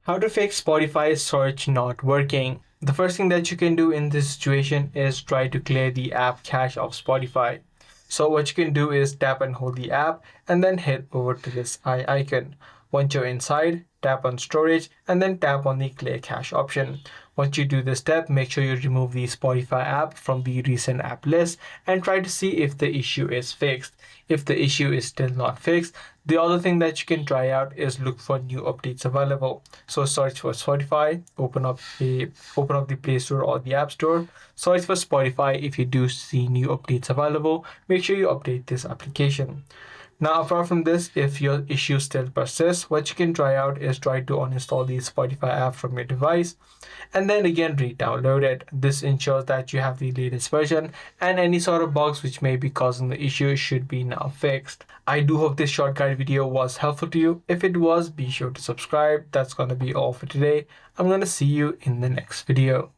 How to fix Spotify search not working. The first thing that you can do in this situation is try to clear the app cache of Spotify. So what you can do is tap and hold the app and then head over to this eye icon. Once you're inside, tap on storage and then tap on the clear cache option. Once you do this step, make sure you remove the Spotify app from the recent app list and try to see if the issue is fixed. If the issue is still not fixed, the other thing that you can try out is look for new updates available. So search for Spotify, open up the Play Store or the App Store, search for Spotify. If you do see new updates available, make sure you update this application. Now, apart from this, if your issue still persists, what you can try out is try to uninstall the Spotify app from your device and then again re-download it. This ensures that you have the latest version and any sort of bugs which may be causing the issue should be now fixed. I do hope this short guide video was helpful to you. If it was, be sure to subscribe. That's gonna be all for today. I'm gonna see you in the next video.